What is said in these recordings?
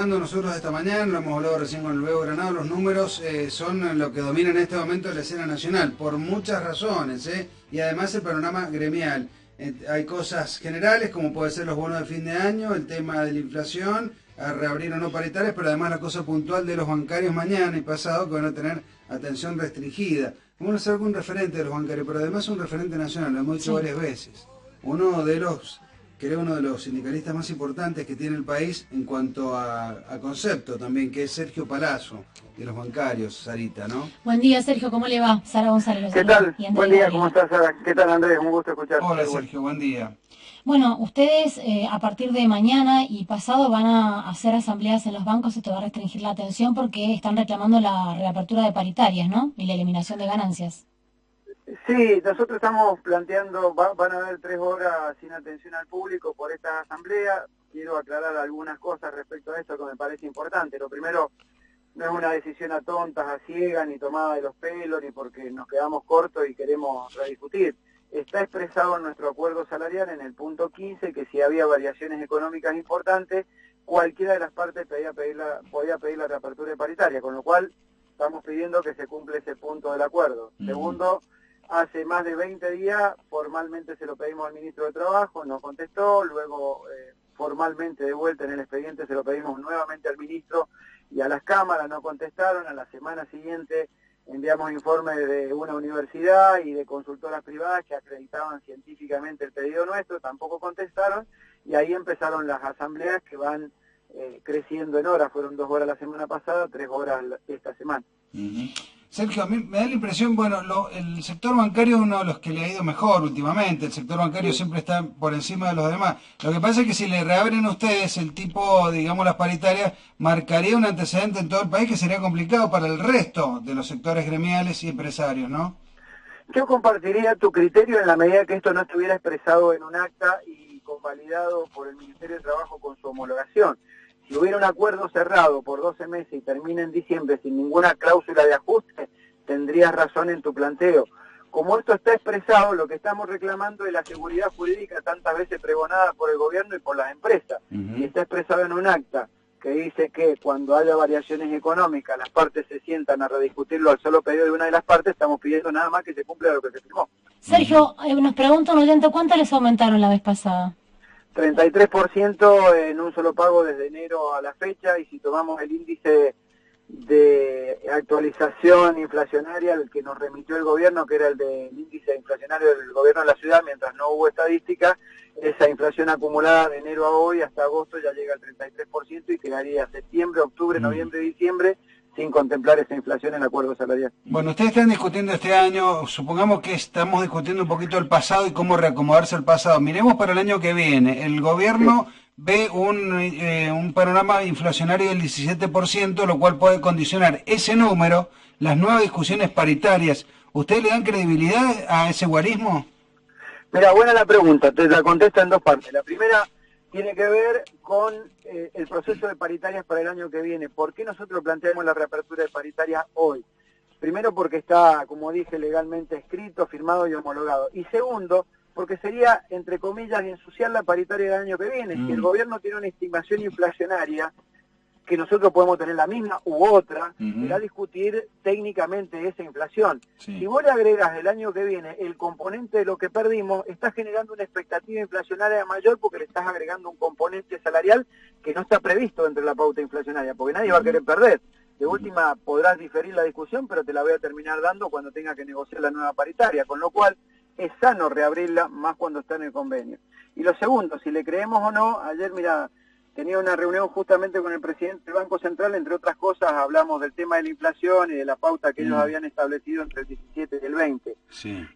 Nosotros esta mañana, lo hemos hablado recién con el Bebo Granado, los números son lo que domina en este momento la escena nacional, por muchas razones, y además el panorama gremial. Hay cosas generales, como puede ser los bonos de fin de año, el tema de la inflación, a reabrir o no paritarias, pero además la cosa puntual de los bancarios mañana y pasado, que van a tener atención restringida. Vamos a hacer algún referente de los bancarios, pero además un referente nacional, lo hemos dicho varias veces. Uno de los sindicalistas más importantes que tiene el país en cuanto a concepto también, que es Sergio Palazzo, de los bancarios, Sarita, ¿no? Buen día, Sergio, ¿cómo le va? Sara González. ¿Qué tal? Buen día, ¿cómo estás, Sara? ¿Qué tal, Andrés? Un gusto escucharte. Hola, Sergio, buen día. Bueno, ustedes a partir de mañana y pasado van a hacer asambleas en los bancos, esto va a restringir la atención porque están reclamando la reapertura de paritarias, ¿no? Y la eliminación de ganancias. Sí, nosotros estamos planteando, van a haber 3 horas sin atención al público por esta asamblea. Quiero aclarar algunas cosas respecto a esto que me parece importante. Lo primero, no es una decisión a tontas, a ciegas, ni tomada de los pelos, ni porque nos quedamos cortos y queremos rediscutir. Está expresado en nuestro acuerdo salarial en el punto 15 que si había variaciones económicas importantes, cualquiera de las partes podía pedir la reapertura de paritaria, con lo cual estamos pidiendo que se cumpla ese punto del acuerdo. Segundo, hace más de 20 días formalmente se lo pedimos al ministro de Trabajo, no contestó, luego formalmente de vuelta en el expediente se lo pedimos nuevamente al ministro y a las cámaras, no contestaron. A la semana siguiente enviamos informes de una universidad y de consultoras privadas que acreditaban científicamente el pedido nuestro, tampoco contestaron, y ahí empezaron las asambleas que van creciendo en horas. Fueron 2 horas la semana pasada, 3 horas esta semana. Sergio, a mí me da la impresión, bueno, el sector bancario es uno de los que le ha ido mejor últimamente, el sector bancario siempre está por encima de los demás. Lo que pasa es que si le reabren a ustedes el tipo, digamos, las paritarias, marcaría un antecedente en todo el país que sería complicado para el resto de los sectores gremiales y empresarios, ¿no? Yo compartiría tu criterio en la medida que esto no estuviera expresado en un acta y convalidado por el Ministerio de Trabajo con su homologación. Si hubiera un acuerdo cerrado por 12 meses y termina en diciembre sin ninguna cláusula de ajuste, tendrías razón en tu planteo. Como esto está expresado, lo que estamos reclamando es la seguridad jurídica tantas veces pregonada por el gobierno y por las empresas. Y está expresado en un acta que dice que cuando haya variaciones económicas las partes se sientan a rediscutirlo al solo pedido de una de las partes, estamos pidiendo nada más que se cumpla lo que se firmó. Sergio, nos pregunta un oyente, ¿cuánto les aumentaron la vez pasada? 33% en un solo pago desde enero a la fecha, y si tomamos el índice de actualización inflacionaria, el que nos remitió el gobierno, que era el del índice inflacionario del gobierno de la ciudad, mientras no hubo estadística, esa inflación acumulada de enero a hoy hasta agosto ya llega al 33% y quedaría septiembre, octubre, noviembre, diciembre sin contemplar esa inflación en el acuerdo salarial. Bueno, ustedes están discutiendo este año, supongamos que estamos discutiendo un poquito el pasado y cómo reacomodarse al pasado. Miremos para el año que viene. El gobierno ve un panorama inflacionario del 17%, lo cual puede condicionar ese número, las nuevas discusiones paritarias. ¿Ustedes le dan credibilidad a ese guarismo? Mira, buena la pregunta, te la contesto en 2 partes. La primera tiene que ver con el proceso de paritarias para el año que viene. ¿Por qué nosotros planteamos la reapertura de paritarias hoy? Primero porque está, como dije, legalmente escrito, firmado y homologado. Y segundo, porque sería, entre comillas, ensuciar la paritaria del año que viene. Si el gobierno tiene una estimación inflacionaria, que nosotros podemos tener la misma u otra, será discutir técnicamente esa inflación. Si vos le agregas el año que viene el componente de lo que perdimos, estás generando una expectativa inflacionaria mayor porque le estás agregando un componente salarial que no está previsto dentro de la pauta inflacionaria, porque nadie va a querer perder. De última podrás diferir la discusión, pero te la voy a terminar dando cuando tenga que negociar la nueva paritaria, con lo cual es sano reabrirla más cuando está en el convenio. Y lo segundo, si le creemos o no, ayer, mira, tenía una reunión justamente con el presidente del Banco Central, entre otras cosas hablamos del tema de la inflación y de la pauta que ellos habían establecido entre el 17 y el 20.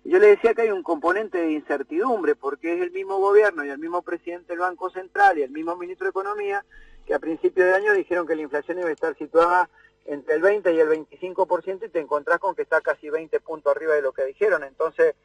Y yo le decía que hay un componente de incertidumbre, porque es el mismo gobierno y el mismo presidente del Banco Central y el mismo ministro de Economía que a principios de año dijeron que la inflación iba a estar situada entre el 20 y el 25%, y te encontrás con que está casi 20 puntos arriba de lo que dijeron. Entonces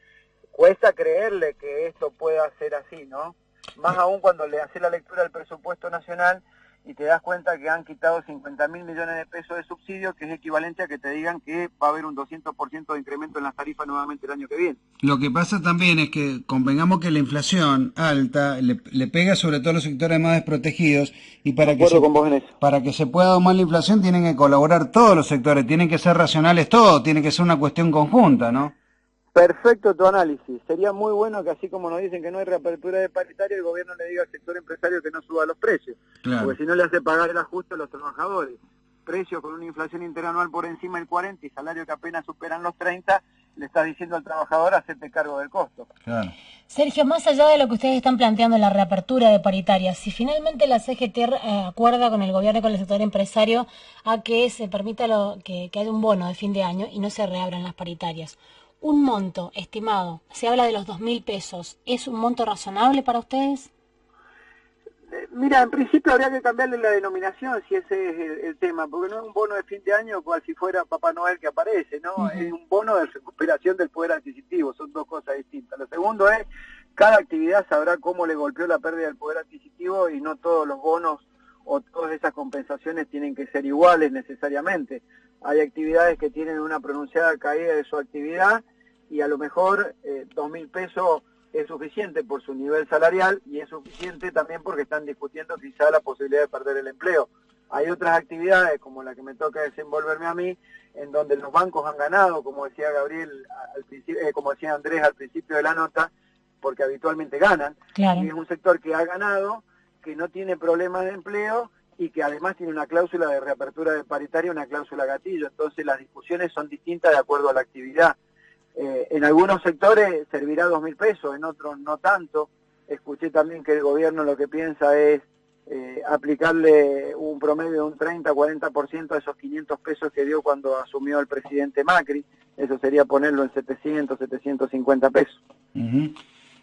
cuesta creerle que esto pueda ser así, ¿no? Más aún cuando le hace la lectura del presupuesto nacional y te das cuenta que han quitado 50.000 millones de pesos de subsidio, que es equivalente a que te digan que va a haber un 200% de incremento en las tarifas nuevamente el año que viene. Lo que pasa también es que convengamos que la inflación alta le pega sobre todo a los sectores más desprotegidos, y para que se pueda domar la inflación tienen que colaborar todos los sectores, tienen que ser racionales todos, tiene que ser una cuestión conjunta, ¿no? Perfecto tu análisis. Sería muy bueno que, así como nos dicen que no hay reapertura de paritaria, el gobierno le diga al sector empresario que no suba los precios. Claro. Porque si no le hace pagar el ajuste a los trabajadores. Precios con una inflación interanual por encima del 40 y salarios que apenas superan los 30, le estás diciendo al trabajador hacerte cargo del costo. Claro. Sergio, más allá de lo que ustedes están planteando en la reapertura de paritarias, si finalmente la CGT acuerda con el gobierno y con el sector empresario a que se permita que haya un bono de fin de año y no se reabran las paritarias, un monto estimado, se habla de los 2.000 pesos, ¿es un monto razonable para ustedes? Mira, en principio habría que cambiarle la denominación si ese es el tema, porque no es un bono de fin de año cual si fuera Papá Noel que aparece, ¿no? Es un bono de recuperación del poder adquisitivo, son dos cosas distintas. Lo segundo es, cada actividad sabrá cómo le golpeó la pérdida del poder adquisitivo y no todos los bonos o todas esas compensaciones tienen que ser iguales necesariamente. Hay actividades que tienen una pronunciada caída de su actividad y a lo mejor 2.000 pesos es suficiente por su nivel salarial y es suficiente también porque están discutiendo quizá la posibilidad de perder el empleo. Hay otras actividades, como la que me toca desenvolverme a mí, en donde los bancos han ganado, como decía Gabriel al principio, como decía Andrés al principio de la nota, porque habitualmente ganan. Claro. Y es un sector que ha ganado, que no tiene problemas de empleo y que además tiene una cláusula de reapertura de paritaria, una cláusula gatillo. Entonces las discusiones son distintas de acuerdo a la actividad. En algunos sectores servirá 2.000 pesos, en otros no tanto. Escuché también que el gobierno lo que piensa es aplicarle un promedio de un 30-40% a esos 500 pesos que dio cuando asumió el presidente Macri. Eso sería ponerlo en 700-750 pesos.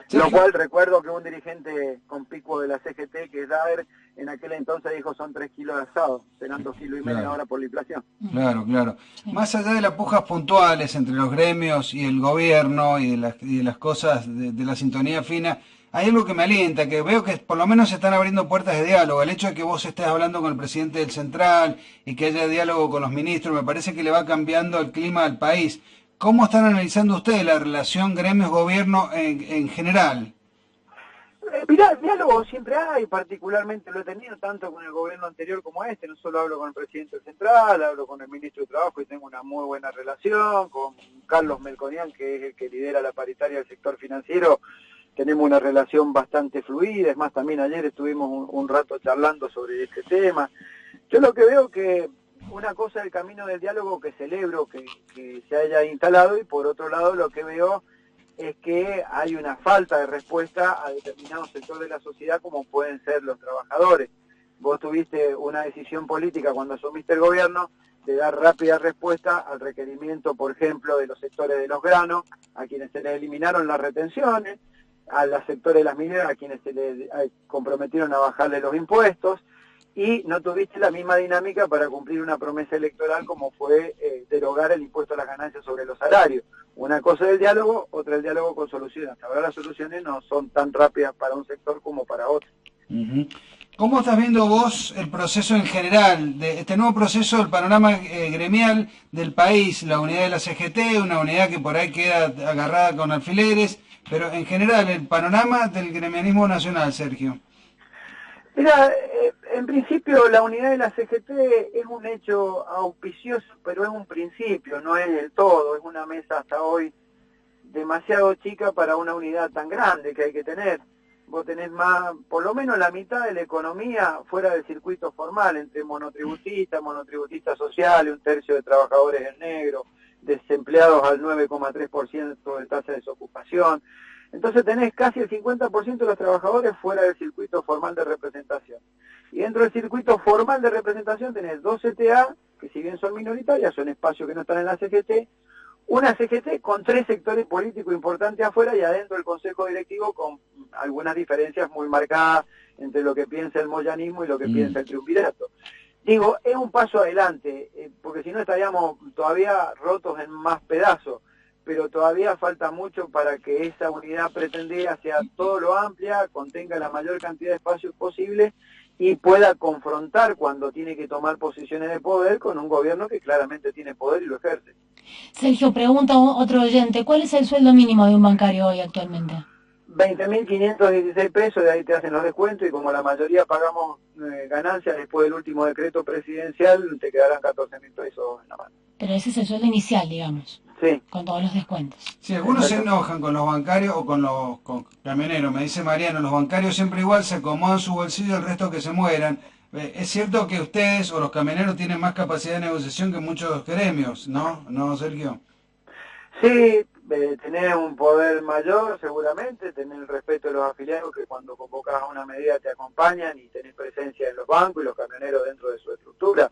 Sí. Lo cual recuerdo que un dirigente conspicuo de la CGT, que es Daer, en aquel entonces dijo son 3 kilos de asado, serán 2,5 kilos ahora por la inflación. Claro, claro. Más allá de las pujas puntuales entre los gremios y el gobierno y de las cosas de la sintonía fina, hay algo que me alienta, que veo que por lo menos se están abriendo puertas de diálogo. El hecho de que vos estés hablando con el presidente del Central y que haya diálogo con los ministros, me parece que le va cambiando el clima al país. ¿Cómo están analizando ustedes la relación gremios-gobierno en general? Mirá, diálogo siempre hay, particularmente lo he tenido tanto con el gobierno anterior como este. No solo hablo con el presidente del Central, hablo con el ministro de Trabajo y tengo una muy buena relación, con Carlos Melconian, que es el que lidera la paritaria del sector financiero. Tenemos una relación bastante fluida, es más, también ayer estuvimos un rato charlando sobre este tema. Yo lo que veo que una cosa es el camino del diálogo, que celebro que se haya instalado, y por otro lado lo que veo es que hay una falta de respuesta a determinados sectores de la sociedad como pueden ser los trabajadores. Vos tuviste una decisión política cuando asumiste el gobierno de dar rápida respuesta al requerimiento, por ejemplo, de los sectores de los granos, a quienes se les eliminaron las retenciones, a los sectores de las mineras, a quienes se les comprometieron a bajarle los impuestos, y no tuviste la misma dinámica para cumplir una promesa electoral como fue derogar el impuesto a las ganancias sobre los salarios. Una cosa es el diálogo, otra el diálogo con soluciones. Hasta ahora las soluciones no son tan rápidas para un sector como para otro. ¿Cómo estás viendo vos el proceso en general, de este nuevo proceso, el panorama gremial del país, la unidad de la CGT, una unidad que por ahí queda agarrada con alfileres, pero en general el panorama del gremialismo nacional, Sergio? Mira, en principio la unidad de la CGT es un hecho auspicioso, pero es un principio, no es el todo. Es una mesa hasta hoy demasiado chica para una unidad tan grande que hay que tener. Vos tenés más, por lo menos la mitad de la economía fuera del circuito formal, entre monotributistas sociales, un tercio de trabajadores en negro, desempleados al 9,3% de tasa de desocupación. Entonces tenés casi el 50% de los trabajadores fuera del circuito formal de representación. Y dentro del circuito formal de representación tenés 2 CTA, que si bien son minoritarias, son espacios que no están en la CGT, una CGT con 3 sectores políticos importantes afuera y adentro del Consejo Directivo con algunas diferencias muy marcadas entre lo que piensa el moyanismo y lo que piensa el triunvirato. Digo, es un paso adelante, porque si no estaríamos todavía rotos en más pedazos, pero todavía falta mucho para que esa unidad pretendida sea todo lo amplia, contenga la mayor cantidad de espacios posible y pueda confrontar cuando tiene que tomar posiciones de poder con un gobierno que claramente tiene poder y lo ejerce. Sergio, pregunta otro oyente, ¿cuál es el sueldo mínimo de un bancario hoy actualmente? 20.516 pesos, de ahí te hacen los descuentos y como la mayoría pagamos ganancias después del último decreto presidencial, te quedarán 14.000 pesos en la mano. Pero ese es el sueldo inicial, digamos. Sí. Con todos los descuentos. Sí, algunos se enojan con los bancarios o con los camioneros. Me dice Mariano, los bancarios siempre igual se acomodan su bolsillo, el resto que se mueran. Es cierto que ustedes o los camioneros tienen más capacidad de negociación que muchos gremios, ¿no? ¿No, Sergio? Sí, tenés un poder mayor seguramente, tenés el respeto de los afiliados que cuando convocas a una medida te acompañan y tenés presencia en los bancos y los camioneros dentro de su estructura.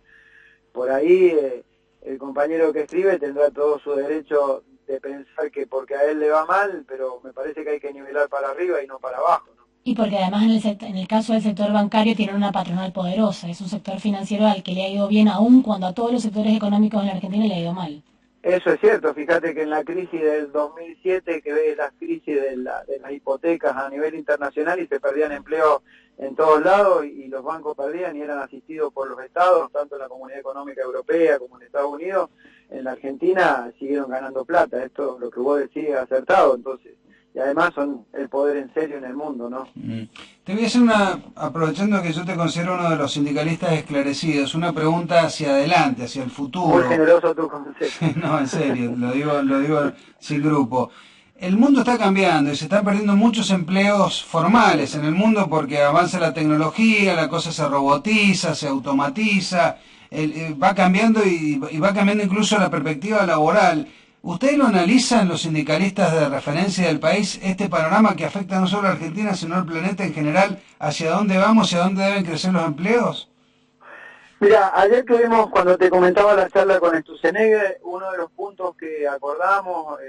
Por ahí el compañero que escribe tendrá todo su derecho de pensar que porque a él le va mal, pero me parece que hay que nivelar para arriba y no para abajo, ¿no? Y porque además en el caso del sector bancario tiene una patronal poderosa, es un sector financiero al que le ha ido bien aún cuando a todos los sectores económicos en la Argentina le ha ido mal. Eso es cierto, fíjate que en la crisis del 2007, que ves las crisis de las hipotecas a nivel internacional y se perdían empleos en todos lados y los bancos perdían y eran asistidos por los estados, tanto en la Comunidad Económica Europea como en Estados Unidos, en la Argentina siguieron ganando plata. Esto, lo que vos decís, es acertado, entonces. Y además son el poder en serio en el mundo, ¿no? Te voy a hacer aprovechando que yo te considero uno de los sindicalistas esclarecidos, una pregunta hacia adelante, hacia el futuro. Muy generoso tu consejo. No, en serio, lo digo sin grupo. El mundo está cambiando y se están perdiendo muchos empleos formales en el mundo porque avanza la tecnología, la cosa se robotiza, se automatiza, va cambiando y va cambiando incluso la perspectiva laboral. ¿Ustedes lo analizan, los sindicalistas de referencia del país, este panorama que afecta no solo a Argentina, sino al planeta en general, hacia dónde vamos y a dónde deben crecer los empleos? Mira, ayer tuvimos, cuando te comentaba la charla con Stusenegger, uno de los puntos que acordamos,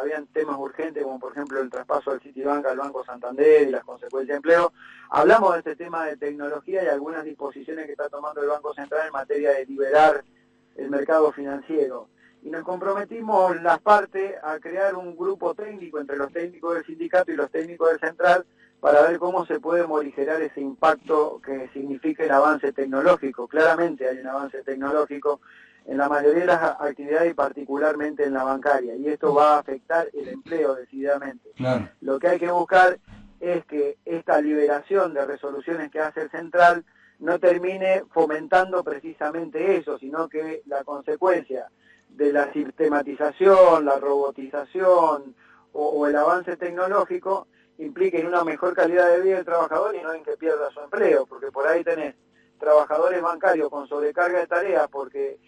habían temas urgentes como por ejemplo el traspaso del Citibank al Banco Santander y las consecuencias de empleo. Hablamos de este tema de tecnología y algunas disposiciones que está tomando el Banco Central en materia de liberar el mercado financiero. Y nos comprometimos las partes a crear un grupo técnico entre los técnicos del sindicato y los técnicos del central para ver cómo se puede morigerar ese impacto que significa el avance tecnológico. Claramente hay un avance tecnológico en la mayoría de las actividades y particularmente en la bancaria, y esto va a afectar el empleo decididamente. Claro. Lo que hay que buscar es que esta liberación de resoluciones que hace el central no termine fomentando precisamente eso, sino que la consecuencia de la sistematización, la robotización o el avance tecnológico implique en una mejor calidad de vida del trabajador y no en que pierda su empleo, porque por ahí tenés trabajadores bancarios con sobrecarga de tareas porque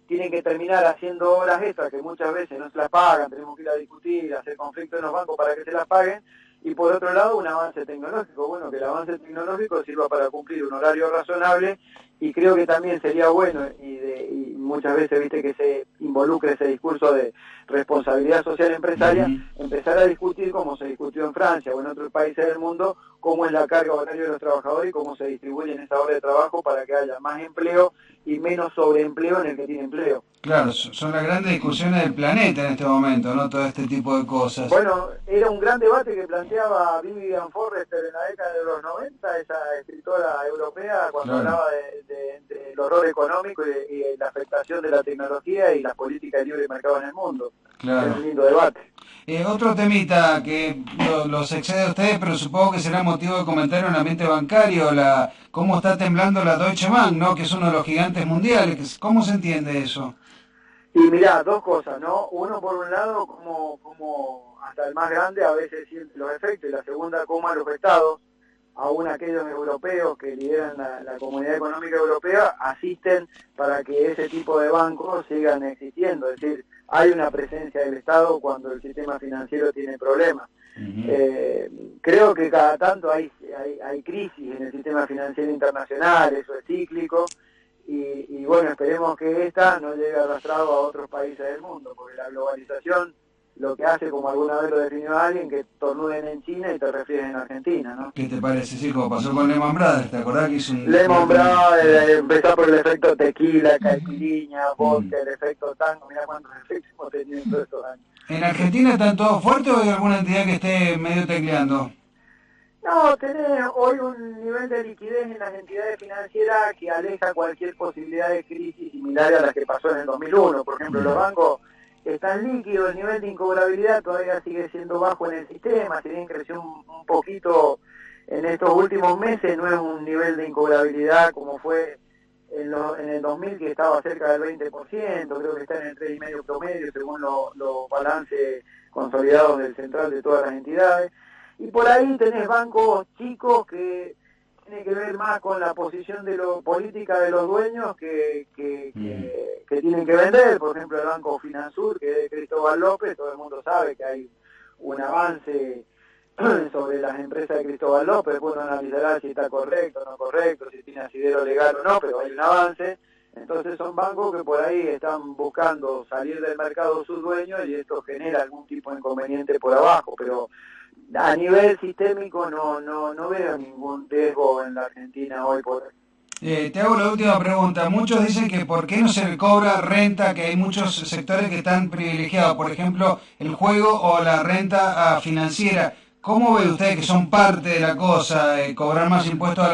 tienen que terminar haciendo horas extras que muchas veces no se las pagan, tenemos que ir a discutir, hacer conflictos en los bancos para que se las paguen, y por otro lado un avance tecnológico, bueno, que el avance tecnológico sirva para cumplir un horario razonable, y creo que también sería bueno, y muchas veces viste que se involucre ese discurso de responsabilidad social empresaria, empezar a discutir como se discutió en Francia o en otros países del mundo, cómo es la carga horaria de los trabajadores y cómo se distribuyen esa hora de trabajo para que haya más empleo y menos sobreempleo en el que tiene empleo. Claro, son las grandes discusiones del planeta en este momento, ¿no? Todo este tipo de cosas. Bueno, era un gran debate que planteaba Vivian Forrester en la década de los 90, esa escritora europea, cuando hablaba del horror económico y la afectación de la tecnología y las políticas de libre mercado en el mundo. Claro. Es un lindo debate. Otro temita que los excede a ustedes, pero supongo que será motivo de comentario en el ambiente bancario, cómo está temblando la Deutsche Bank, ¿no? Que es uno de los gigantes mundiales. ¿Cómo se entiende eso? Y mirá, dos cosas, ¿no? Uno, por un lado, como hasta el más grande a veces siente los efectos, y la segunda, como a los estados, aún aquellos europeos que lideran la Comunidad Económica Europea, asisten para que ese tipo de bancos sigan existiendo. Es decir, hay una presencia del Estado cuando el sistema financiero tiene problemas. Creo que cada tanto hay crisis en el sistema financiero internacional, eso es cíclico, y bueno, esperemos que esta no llegue arrastrado a otros países del mundo, porque la globalización lo que hace, como alguna vez lo definió alguien, que tornuden en China y te refieres en Argentina, ¿no? ¿Qué te parece? Sí, como pasó con Lehman Brothers, ¿te acordás que hizo un... Lehman Brothers empezó por el efecto tequila, caipirinha, vodka, el efecto tango, mirá cuántos efectos hemos tenido en todos estos años. ¿En Argentina están todos fuertes o hay alguna entidad que esté medio tecleando? No, tenés hoy un nivel de liquidez en las entidades financieras que aleja cualquier posibilidad de crisis similar a la que pasó en el 2001. Por ejemplo, los bancos están líquidos, el nivel de incobrabilidad todavía sigue siendo bajo en el sistema, si bien creció un poquito en estos últimos meses, no es un nivel de incobrabilidad como fue en el 2000, que estaba cerca del 20%, creo que está en el 3,5 promedio según los balances consolidados del central de todas las entidades. Y por ahí tenés bancos chicos que tiene que ver más con la posición de política de los dueños que tienen que vender. Por ejemplo, el Banco Finansur, que es de Cristóbal López, todo el mundo sabe que hay un avance sobre las empresas de Cristóbal López, después uno analizará si está correcto o no correcto, si tiene asidero legal o no, pero hay un avance. Entonces son bancos que por ahí están buscando salir del mercado sus dueños y esto genera algún tipo de inconveniente por abajo, pero a nivel sistémico no veo ningún riesgo en la Argentina hoy por hoy. Te hago la última pregunta. Muchos dicen que por qué no se le cobra renta, que hay muchos sectores que están privilegiados, por ejemplo, el juego o la renta financiera. ¿Cómo ven ustedes que son parte de la cosa, cobrar más impuestos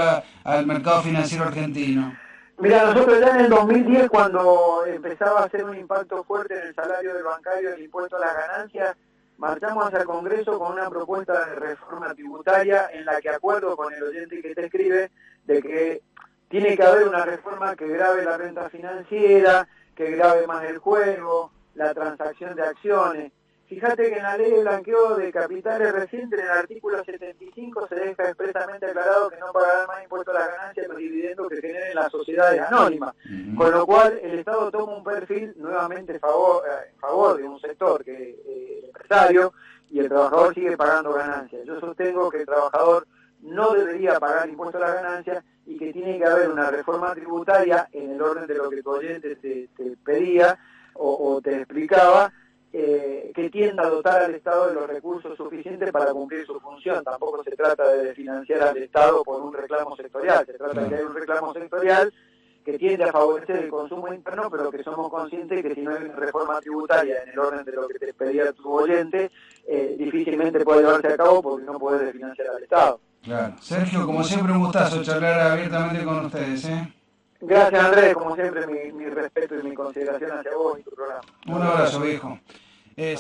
al mercado financiero argentino? Mira, nosotros ya en el 2010, cuando empezaba a hacer un impacto fuerte en el salario del bancario, el impuesto a las ganancias, marchamos hacia el Congreso con una propuesta de reforma tributaria en la que acuerdo con el oyente que te escribe de que tiene que haber una reforma que grave la renta financiera, que grave más el juego, la transacción de acciones. Fíjate que en la ley de blanqueo de capitales reciente, en el artículo 75, se deja expresamente aclarado que no pagarán más impuestos a las ganancias de los dividendos que generen las sociedades anónimas. Con lo cual, el Estado toma un perfil nuevamente en favor de un sector que empresario, y el trabajador sigue pagando ganancias. Yo sostengo que el trabajador no debería pagar impuestos a las ganancias y que tiene que haber una reforma tributaria en el orden de lo que tu oyente te pedía o te explicaba, que tienda a dotar al Estado de los recursos suficientes para cumplir su función. Tampoco se trata de financiar al Estado por un reclamo sectorial, se trata de que hay un reclamo sectorial que tiende a favorecer el consumo interno, pero que somos conscientes que si no hay una reforma tributaria en el orden de lo que te pedía tu oyente, difícilmente puede llevarse a cabo porque no puedes financiar al Estado. Claro. Sergio, como siempre, un gustazo charlar abiertamente con ustedes, ¿eh? Gracias, Andrés, como siempre mi respeto y mi consideración hacia vos y tu programa. Un abrazo, viejo.